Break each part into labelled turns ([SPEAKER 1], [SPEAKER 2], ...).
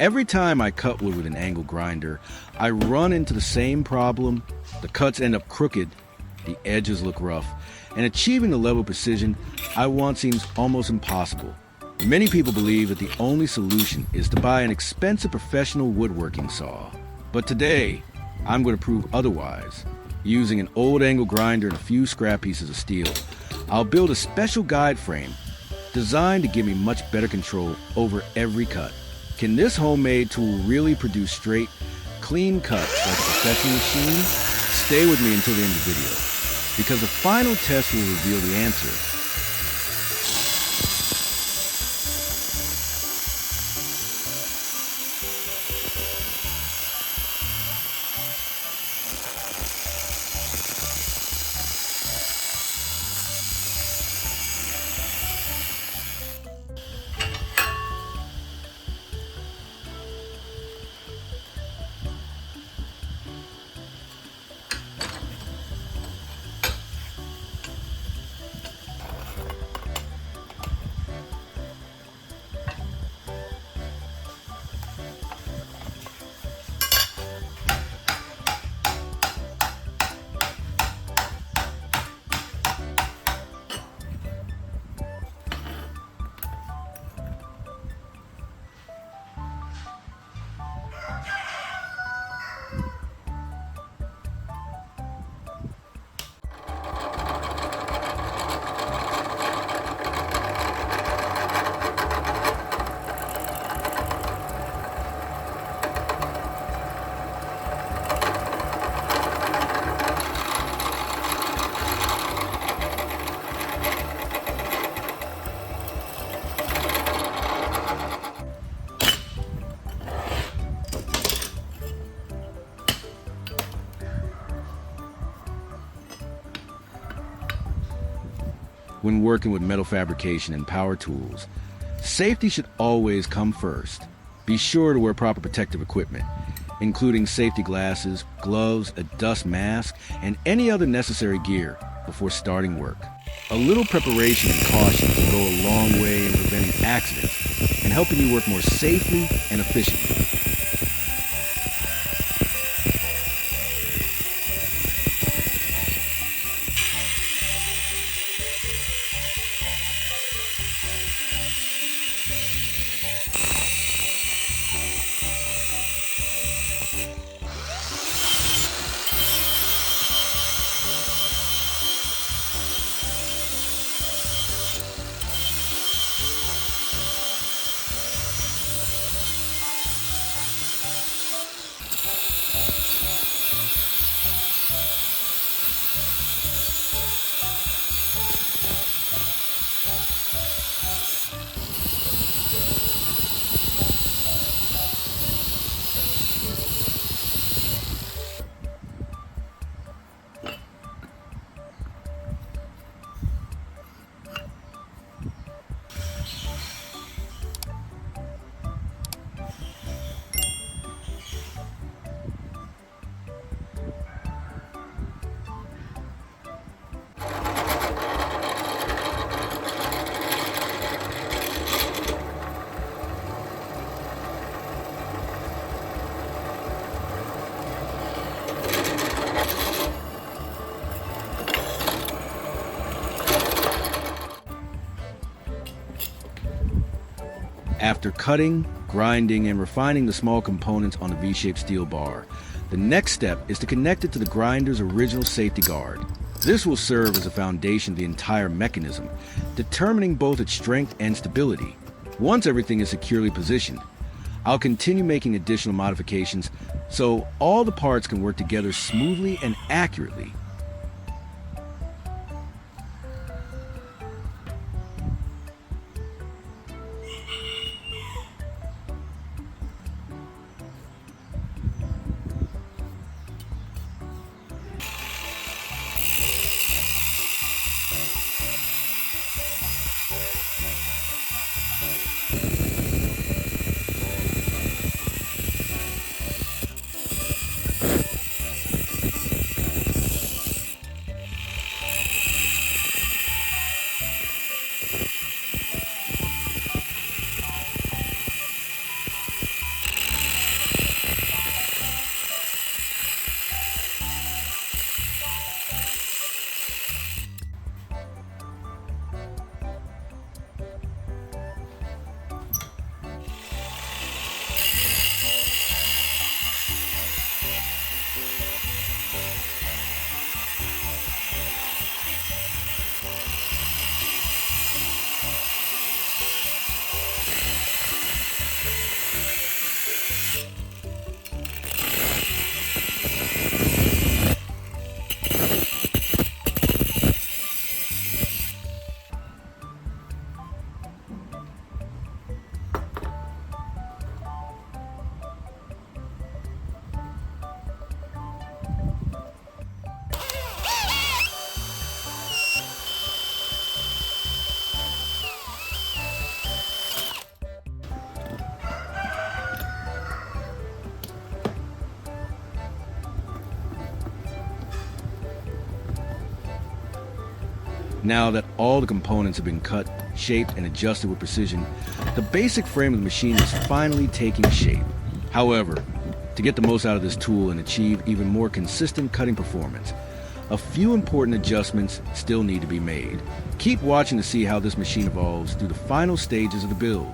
[SPEAKER 1] Every time I cut wood with an angle grinder, I run into the same problem. The cuts end up crooked, the edges look rough, and achieving the level of precision I want seems almost impossible. Many people believe that the only solution is to buy an expensive professional woodworking saw. But today, I'm going to prove otherwise. Using an old angle grinder and a few scrap pieces of steel, I'll build a special guide frame designed to give me much better control over every cut. Can this homemade tool really produce straight, clean cuts like a professional machine? Stay with me until the end of the video, because the final test will reveal the answer. When working with metal fabrication and power tools, safety should always come first. Be sure to wear proper protective equipment, including safety glasses, gloves, a dust mask, and any other necessary gear before starting work. A little preparation and caution can go a long way in preventing accidents and helping you work more safely and efficiently. After cutting, grinding, and refining the small components on the V-shaped steel bar, the next step is to connect it to the grinder's original safety guard. This will serve as a foundation of the entire mechanism, determining both its strength and stability. Once everything is securely positioned, I'll continue making additional modifications so all the parts can work together smoothly and accurately. Now that all the components have been cut, shaped, and adjusted with precision, the basic frame of the machine is finally taking shape. However, to get the most out of this tool and achieve even more consistent cutting performance, a few important adjustments still need to be made. Keep watching to see how this machine evolves through the final stages of the build.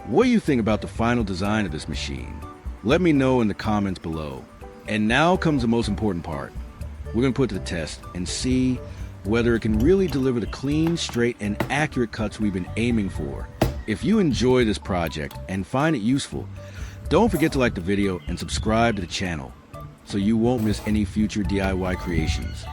[SPEAKER 1] What do you think about the final design of this machine? Let me know in the comments below. And now comes the most important part. We're going to put it to the test and see whether it can really deliver the clean, straight, and accurate cuts we've been aiming for. If you enjoy this project and find it useful, don't forget to like the video and subscribe to the channel so you won't miss any future DIY creations.